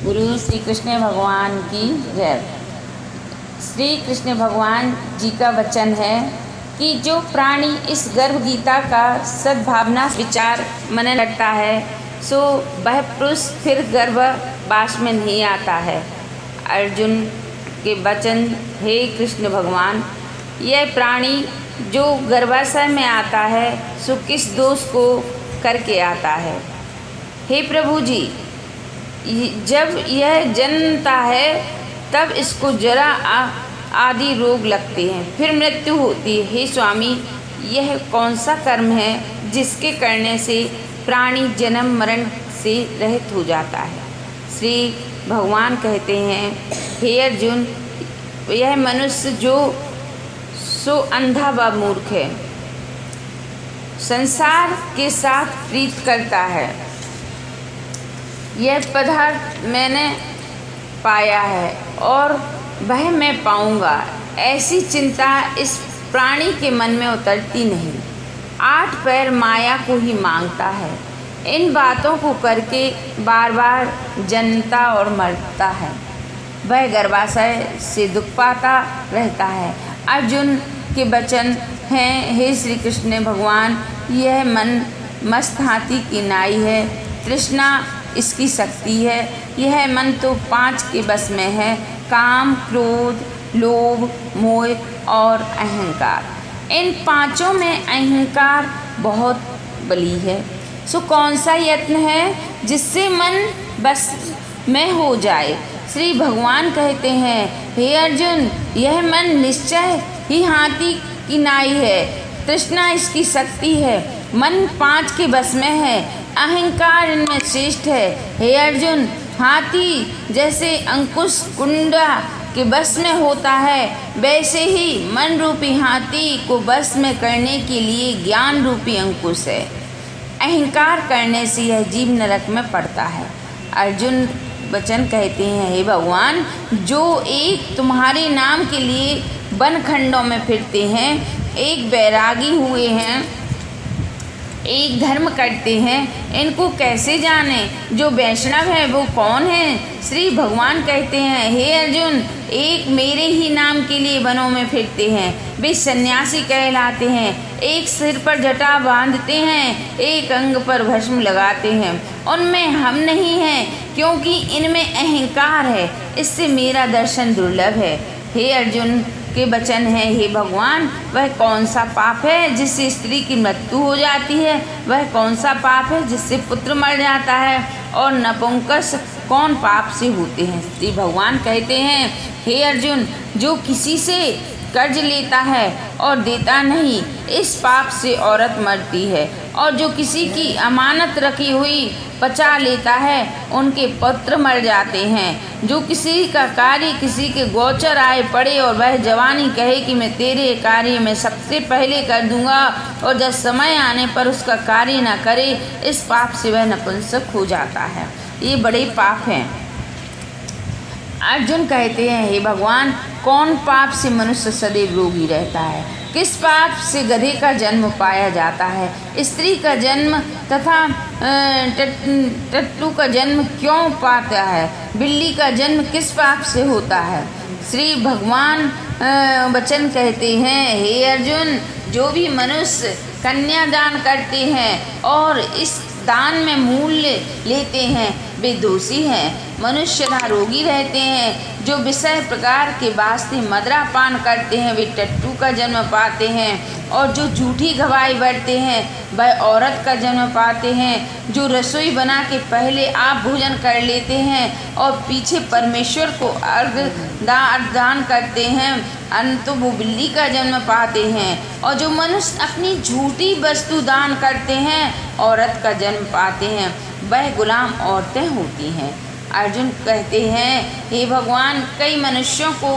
गुरु श्री कृष्ण भगवान की जय। श्री कृष्ण भगवान जी का वचन है कि जो प्राणी इस गर्भ गीता का सद्भावना विचार मन रखता है सो वह पुरुष फिर गर्भवास में नहीं आता है। अर्जुन के वचन, हे कृष्ण भगवान, यह प्राणी जो गर्भाशय में आता है सो किस दोष को करके आता है। हे प्रभु जी, जब यह जन्मता है तब इसको जरा आदि रोग लगते हैं, फिर मृत्यु होती है। हे स्वामी, यह कौन सा कर्म है जिसके करने से प्राणी जन्म मरण से रहित हो जाता है। श्री भगवान कहते हैं, हे अर्जुन, यह मनुष्य जो सो अंधा व मूर्ख है, संसार के साथ प्रीत करता है। यह पदार्थ मैंने पाया है और वह मैं पाऊंगा, ऐसी चिंता इस प्राणी के मन में उतरती नहीं। 8 पैर माया को ही मांगता है। इन बातों को करके बार बार जन्मता और मरता है। वह गर्भाशय से दुख पाता रहता है। अर्जुन के वचन हैं, हे श्री कृष्ण भगवान, यह मन मस्त हाथी की नाई है, तृष्णा इसकी शक्ति है। यह मन तो 5 के बस में है, काम, क्रोध, लोभ, मोह और अहंकार। इन 5 में अहंकार बहुत बली है। सो कौन सा यत्न है जिससे मन बस में हो जाए। श्री भगवान कहते हैं, हे अर्जुन, यह मन निश्चय ही हाथी की नाई है, तृष्णा इसकी शक्ति है। मन 5 के बस में है, अहंकार इनमें श्रेष्ठ है। हे अर्जुन, हाथी जैसे अंकुश कुंडा के बस में होता है, वैसे ही मन रूपी हाथी को बस में करने के लिए ज्ञान रूपी अंकुश है। अहंकार करने से यह जीव नरक में पड़ता है। अर्जुन वचन कहते हैं, हे भगवान, जो एक तुम्हारे नाम के लिए वन खंडों में फिरते हैं, एक बैरागी हुए हैं, एक धर्म करते हैं, इनको कैसे जाने। जो वैष्णव है वो कौन है। श्री भगवान कहते हैं, हे अर्जुन, एक मेरे ही नाम के लिए वनों में फिरते हैं, वे सन्यासी कहलाते हैं। एक सिर पर जटा बांधते हैं, एक अंग पर भस्म लगाते हैं। उनमें हम नहीं हैं, क्योंकि इनमें अहंकार है, इससे मेरा दर्शन दुर्लभ है। हे अर्जुन के वचन है, हे भगवान, वह कौन सा पाप है जिससे स्त्री की मृत्यु हो जाती है। वह कौन सा पाप है जिससे पुत्र मर जाता है, और नपुंसक कौन पाप से होते हैं। श्री भगवान कहते हैं, हे अर्जुन, जो किसी से कर्ज लेता है और देता नहीं, इस पाप से औरत मरती है। और जो किसी की अमानत रखी हुई बचा लेता है, उनके पुत्र मर जाते हैं। जो किसी का कार्य किसी के गोचर आए पड़े और वह जवानी कहे कि मैं तेरे कार्य में सबसे पहले कर दूंगा, और जब समय आने पर उसका कार्य न करे, इस पाप से वह नपुंसक हो जाता है। ये बड़े पाप हैं। अर्जुन कहते हैं, हे भगवान, कौन पाप से मनुष्य सदैव रोगी रहता है। किस पाप से गधे का जन्म पाया जाता है, स्त्री का जन्म तथा टट्टू का जन्म क्यों पाता है, बिल्ली का जन्म किस पाप से होता है। श्री भगवान वचन कहते हैं, हे अर्जुन, जो भी मनुष्य कन्यादान करते हैं और इस दान में मूल्य लेते हैं, वे दोषी हैं। मनुष्य ना रोगी रहते हैं। जो विषय प्रकार के वास्ते मदिरा पान करते हैं, वे टट्टू का जन्म पाते हैं। और जो झूठी गवाही बढ़ते हैं, वह औरत का जन्म पाते हैं। जो रसोई बना के पहले आप भोजन कर लेते हैं और पीछे परमेश्वर को अर्घ दान करते हैं, अंत वो बिल्ली का जन्म पाते हैं। और जो मनुष्य अपनी झूठी वस्तु दान करते हैं, औरत का जन्म पाते हैं, वह गुलाम औरतें होती हैं। अर्जुन कहते हैं, हे भगवान, कई मनुष्यों को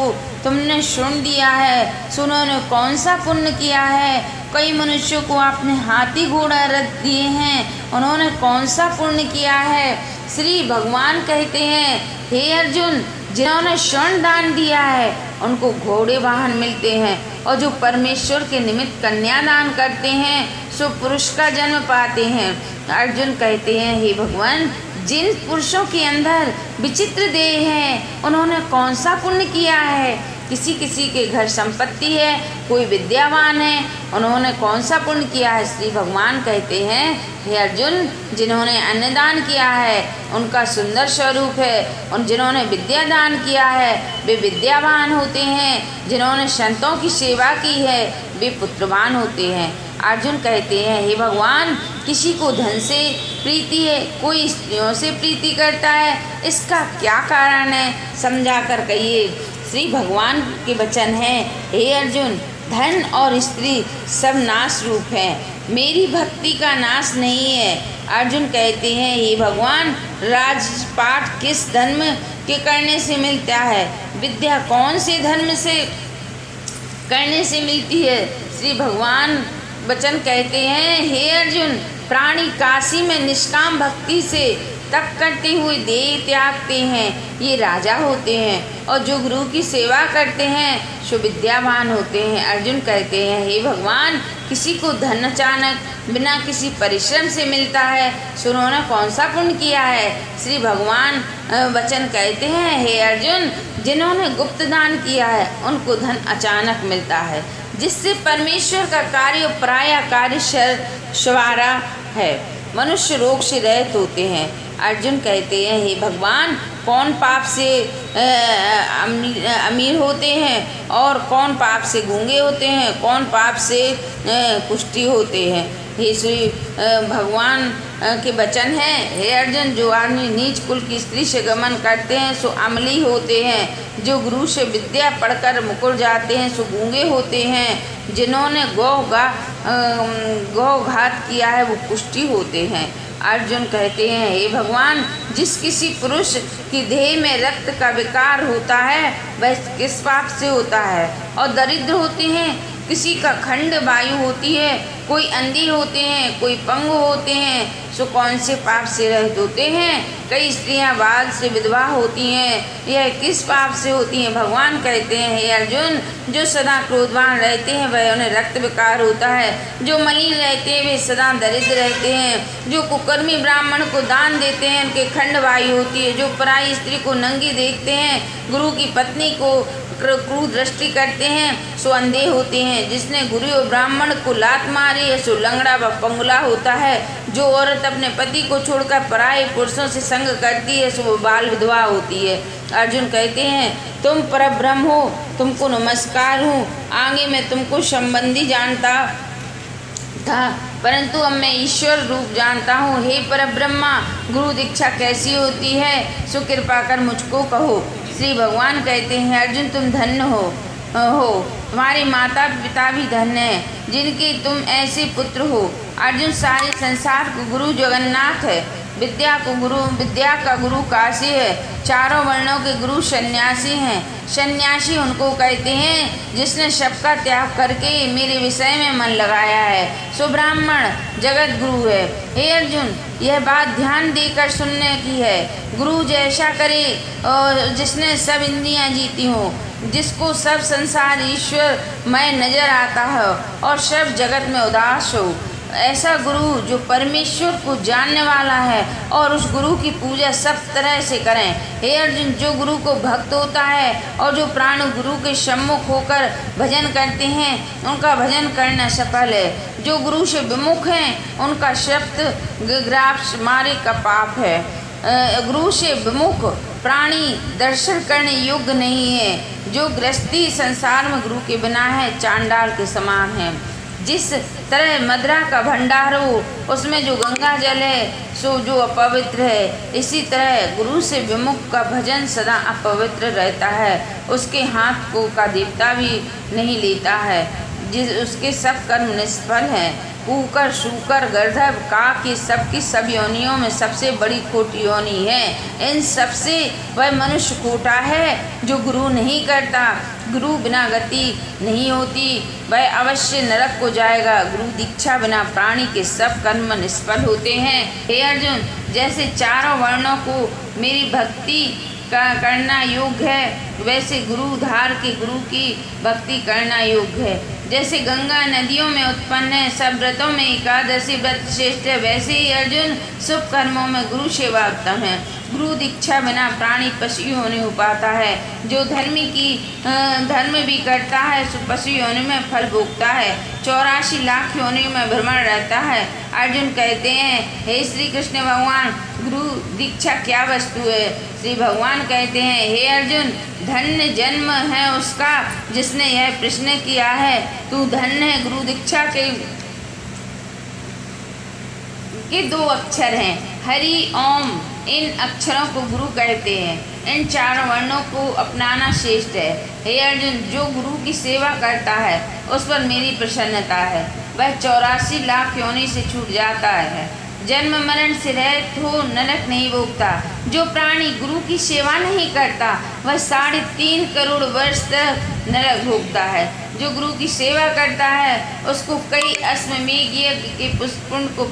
तुमने सुन दिया है, सुनो ने कौन सा पुण्य किया है। कई मनुष्यों को आपने हाथी घोड़ा रथ दिए हैं, उन्होंने कौन सा पुण्य किया है। श्री भगवान कहते हैं, हे अर्जुन, जिन्होंने स्वर्ण दान दिया है उनको घोड़े वाहन मिलते हैं, और जो परमेश्वर के निमित्त कन्यादान करते हैं सो पुरुष का जन्म पाते हैं। अर्जुन कहते हैं, हे भगवान, जिन पुरुषों के अंदर विचित्र देह है, उन्होंने कौन सा पुण्य किया है। किसी किसी के घर संपत्ति है, कोई विद्यावान है, उन्होंने कौन सा पुण्य किया है। श्री भगवान कहते हैं, हे अर्जुन, जिन्होंने अन्नदान किया है उनका सुंदर स्वरूप है, और जिन्होंने विद्यादान किया है वे विद्यावान होते हैं। जिन्होंने संतों की सेवा की है वे पुत्रवान होते हैं। अर्जुन कहते हैं, हे भगवान, किसी को धन से प्रीति है, कोई स्त्रियों से प्रीति करता है, इसका क्या कारण है, समझा कर कहिए। श्री भगवान के वचन हैं, हे अर्जुन, धन और स्त्री सब नाश रूप हैं, मेरी भक्ति का नाश नहीं है। अर्जुन कहते हैं, हे भगवान, राजपाट किस धर्म के करने से मिलता है, विद्या कौन से धर्म से करने से मिलती है। श्री भगवान वचन कहते हैं, हे अर्जुन, प्राणी काशी में निष्काम भक्ति से तप करते हुए देह त्यागते हैं, ये राजा होते हैं, और जो गुरु की सेवा करते हैं सो विद्यावान होते हैं। अर्जुन कहते हैं, हे भगवान, किसी को धन अचानक बिना किसी परिश्रम से मिलता है, सो उन्होंने कौन सा पुण्य किया है। श्री भगवान वचन कहते हैं, हे अर्जुन, जिन्होंने गुप्त दान किया है उनको धन अचानक मिलता है, जिससे परमेश्वर का कार्य प्राय कार्य सवारा है, मनुष्य रोग से रहित होते हैं। अर्जुन कहते हैं, हे भगवान, कौन पाप से अमीर होते हैं और कौन पाप से गूंगे होते हैं, कौन पाप से कुष्ठी होते हैं। हे श्री भगवान के वचन है, हे अर्जुन, जो आदमी नीच कुल की स्त्री से गमन करते हैं सो अमली होते हैं, जो गुरु से विद्या पढ़कर मुकुर जाते हैं सो गूंगे होते हैं, जिन्होंने गौघात किया है वो कुष्ठी होते हैं। अर्जुन कहते हैं, हे भगवान, जिस किसी पुरुष की देह में रक्त का विकार होता है वह किस पाप से होता है, और दरिद्र होते हैं, किसी का खंड वायु होती है, कोई अंधी होते हैं, कोई पंगु होते हैं, सो कौन से पाप से रहित होते हैं। कई स्त्रियां बाल से विधवा होती हैं, यह किस पाप से होती हैं। भगवान कहते हैं, हे अर्जुन, जो सदा क्रोधवान रहते हैं वह उन्हें रक्त विकार होता है, जो मलिन रहते हैं वे सदा दरिद्र रहते हैं, जो कुकर्मी ब्राह्मण को दान देते हैं उनके खंड वायु होती है, जो पराई स्त्री को नंगी देखते हैं, गुरु की पत्नी को क्रूर दृष्टि करते हैं सो अंधे होते हैं, जिसने गुरु और ब्राह्मण को लात मारी है सो लंगड़ा व पंगुला होता है, जो औरत अपने पति को छोड़कर पराये पुरुषों से संग करती है सो वो बाल विधवा होती है। अर्जुन कहते हैं, तुम परब्रह्म हो, तुमको नमस्कार हूँ, आगे मैं तुमको संबंधी जानता था, परंतु अब मैं ईश्वर रूप जानता हूँ। हे परब्रह्मा, गुरु दीक्षा कैसी होती है, सो कृपा कर मुझको कहो। श्री भगवान कहते हैं, अर्जुन, तुम धन्य हो, तुम्हारे माता पिता भी धन्य हैं, जिनके तुम ऐसे पुत्र हो। अर्जुन, सारे संसार को गुरु जगन्नाथ है, विद्या का गुरु काशी है, चारों वर्णों के गुरु सन्यासी हैं। सन्यासी उनको कहते हैं जिसने सबका त्याग करके मेरे विषय में मन लगाया है, सो ब्राह्मण जगत गुरु है। हे अर्जुन, यह बात ध्यान देकर सुनने की है। गुरु जैसा करे और जिसने सब इंद्रियां जीती हो, जिसको सब संसार ईश्वर मैं नजर आता है और सब जगत में उदास हो, ऐसा गुरु जो परमेश्वर को जानने वाला है, और उस गुरु की पूजा सब तरह से करें। हे अर्जुन, जो गुरु को भक्त होता है और जो प्राण गुरु के सम्मुख होकर भजन करते हैं उनका भजन करना सफल है। जो गुरु से विमुख हैं उनका शब्द ग्रास मारे का पाप है। गुरु से विमुख प्राणी दर्शन करने योग्य नहीं है। जो गृहस्थी संसार में गुरु के बिना है चांडाल के समान है। जिस तरह मदिरा का भंडार हो उसमें जो गंगा जल है सो जो अपवित्र है, इसी तरह गुरु से विमुख का भजन सदा अपवित्र रहता है। उसके हाथ को का देवता भी नहीं लेता है, जिस उसके सब कर्म निष्फल हैं। कुकर, शूकर, गंधर्व, काक, ये सबकी सब योनियों में सबसे बड़ी खोटी योनि है। इन सबसे वह मनुष्य खोटा है जो गुरु नहीं करता। गुरु बिना गति नहीं होती, वह अवश्य नरक को जाएगा। गुरु दीक्षा बिना प्राणी के सब कर्म निष्फल होते हैं। हे अर्जुन, जैसे चारों वर्णों को मेरी भक्ति करना योग्य है, वैसे गुरु धार के गुरु की भक्ति करना योग्य है। जैसे गंगा नदियों में उत्पन्न है, सब व्रतों में एकादशी व्रत श्रेष्ठ है, वैसे ही अर्जुन शुभ कर्मों में गुरु सेवा उत्तम है। गुरु दीक्षा बिना प्राणी पशु योनि हो पाता है। जो धर्म भी करता है सो पशु योनि में फल भोगता है, 84 लाख योनि में भ्रमण रहता है। अर्जुन कहते हैं, हे श्री कृष्ण भगवान, गुरु दीक्षा क्या वस्तु है? श्री भगवान कहते हैं, हे अर्जुन, धन्य जन्म है उसका जिसने यह प्रश्न किया है। तू धन्य है। गुरु दीक्षा के 2 अक्षर हैं, हरि ओम। इन अक्षरों को गुरु कहते हैं। इन 4 वर्णों को अपनाना श्रेष्ठ है। हे अर्जुन, जो गुरु की सेवा करता है उस पर मेरी प्रसन्नता है। वह 84 लाख योनि से छूट जाता है, जन्म मरण से रहित हो, नरक नहीं भोगता। जो प्राणी गुरु की सेवा नहीं करता वह 3.5 करोड़ वर्ष तक नरक भोगता है। जो गुरु की सेवा करता है उसको कई अश्वमेध यज्ञ के पुण्य को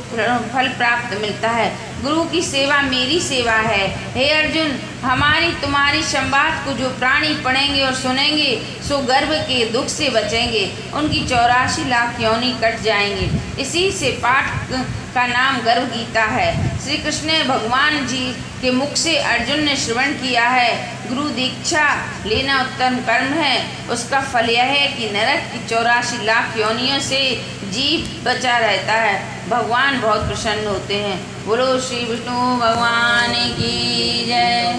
फल प्राप्त मिलता है। गुरु की सेवा मेरी सेवा है। हे अर्जुन, हमारी तुम्हारी संवाद को जो प्राणी पढ़ेंगे और सुनेंगे सो गर्भ के दुख से बचेंगे, उनकी 84 लाख योनि कट जाएंगी। इसी से पाठ का नाम गर्भ गीता है। श्री कृष्ण भगवान जी के मुख से अर्जुन ने श्रवण किया है। गुरु दीक्षा लेना उत्तम कर्म है। उसका फल यह है कि नरक की 84 लाख योनियों से जीव बचा रहता है। भगवान बहुत प्रसन्न होते हैं। बोलो श्री विष्णु भगवान की जय।